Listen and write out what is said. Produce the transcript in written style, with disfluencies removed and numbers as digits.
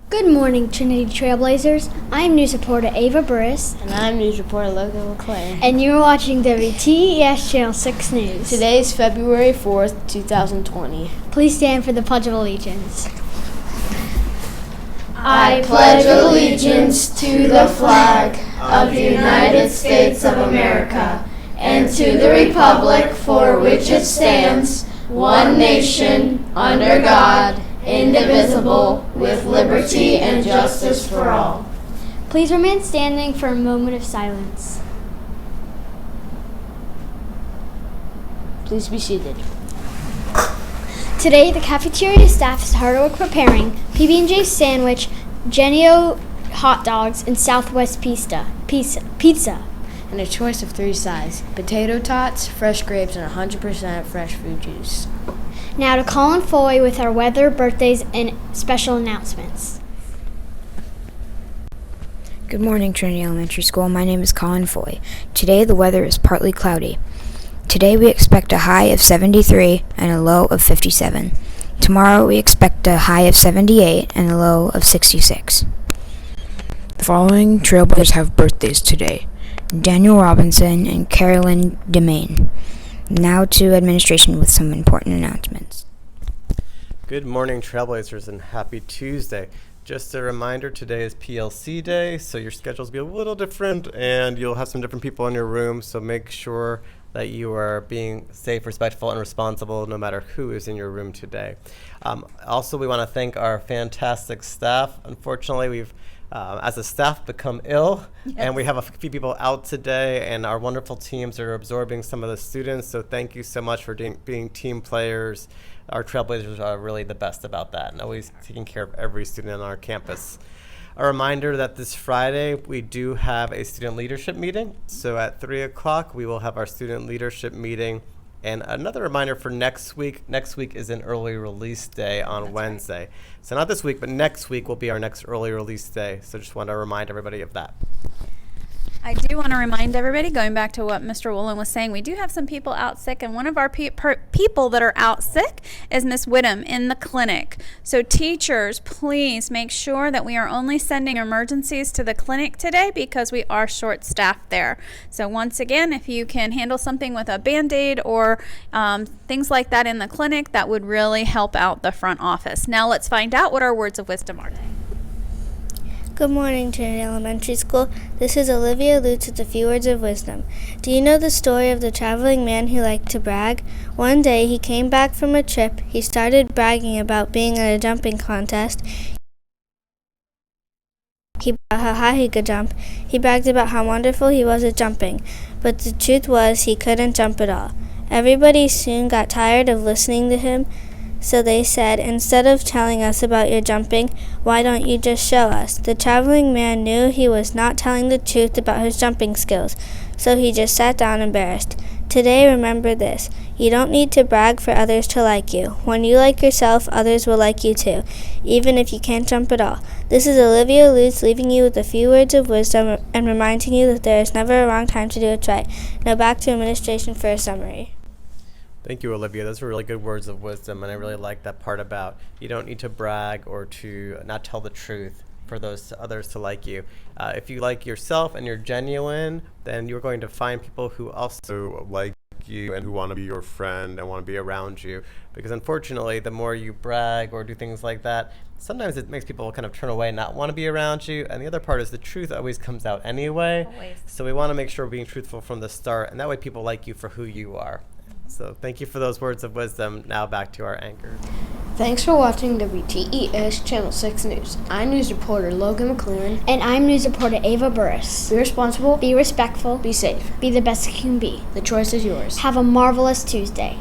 Good morning, Trinity Trailblazers. I'm news reporter Ava Burris. And I'm news reporter Logan McLean. And you're watching WTES Channel 6 News. Today's February 4th, 2020. Please stand for the Pledge of Allegiance. I pledge allegiance to the flag of the United States of America and to the republic for which it stands, one nation, under God, indivisible, with liberty and justice for all. Please remain standing for a moment of silence. Please be seated. Today, the cafeteria staff is hard at work preparing PB&J sandwich, Genio hot dogs, and Southwest pizza. And a choice of 3 sides: potato tots, fresh grapes, and 100% fresh fruit juice. Now to Colin Foy with our weather, birthdays, and special announcements. Good morning, Trinity Elementary School. My name is Colin Foy. Today the weather is partly cloudy. Today we expect a high of 73 and a low of 57. Tomorrow we expect a high of 78 and a low of 66. The following Trailblazers have birthdays today: Daniel Robinson and Carolyn DeMaine. Now to administration with some important announcements. Good morning, Trailblazers, and happy Tuesday. Just a reminder, today is PLC Day, so your schedules will be a little different, and you'll have some different people in your room, so make sure that you are being safe, respectful, and responsible no matter who is in your room today. Also, we want to thank our fantastic staff. Unfortunately, we've as a staff become ill, and we have a few people out today, and our wonderful teams are absorbing some of the students, so thank you so much for being team players. Our Trailblazers are really the best about that and always taking care of every student on our campus. A reminder that this Friday we do have a student leadership meeting, so at 3 o'clock we will have our student leadership meeting. And another reminder for next week is an early release day on Wednesday. Right. So not this week, but next week will be our next early release day. So just want to remind everybody of that. I do want to remind everybody, going back to what Mr. Woolen was saying, we do have some people out sick, and one of our people that are out sick is Miss Whittem in the clinic. So teachers, please make sure that we are only sending emergencies to the clinic today because we are short-staffed there. So once again, if you can handle something with a Band-Aid or things like that in the clinic, that would really help out the front office. Now let's find out what our words of wisdom are today. Good morning, Trinity Elementary School. This is Olivia Lutz with a few words of wisdom. Do you know the story of the traveling man who liked to brag? One day he came back from a trip. He started bragging about being at a jumping contest. He bragged about how high he could jump. He bragged about how wonderful he was at jumping. But the truth was he couldn't jump at all. Everybody soon got tired of listening to him. So they said, instead of telling us about your jumping, why don't you just show us? The traveling man knew he was not telling the truth about his jumping skills, so he just sat down embarrassed. Today, remember this: you don't need to brag for others to like you. When you like yourself, others will like you too, even if you can't jump at all. This is Olivia Lutz leaving you with a few words of wisdom and reminding you that there is never a wrong time to do it right. Now back to administration for a summary. Thank you, Olivia. Those were really good words of wisdom, and I really like that part about you don't need to brag or to not tell the truth for those others to like you. If you like yourself and you're genuine, then you're going to find people who also like you and who want to be your friend and want to be around you. Because unfortunately, the more you brag or do things like that, sometimes it makes people kind of turn away and not want to be around you. And the other part is the truth always comes out anyway. Always. So we want to make sure we're being truthful from the start, and that way people like you for who you are. So thank you for those words of wisdom. Now back to our anchor. Thanks for watching WTES Channel 6 News. I'm news reporter Logan McLean. And I'm news reporter Ava Burris. Be responsible. Be respectful. Be safe. Be the best you can be. The choice is yours. Have a marvelous Tuesday.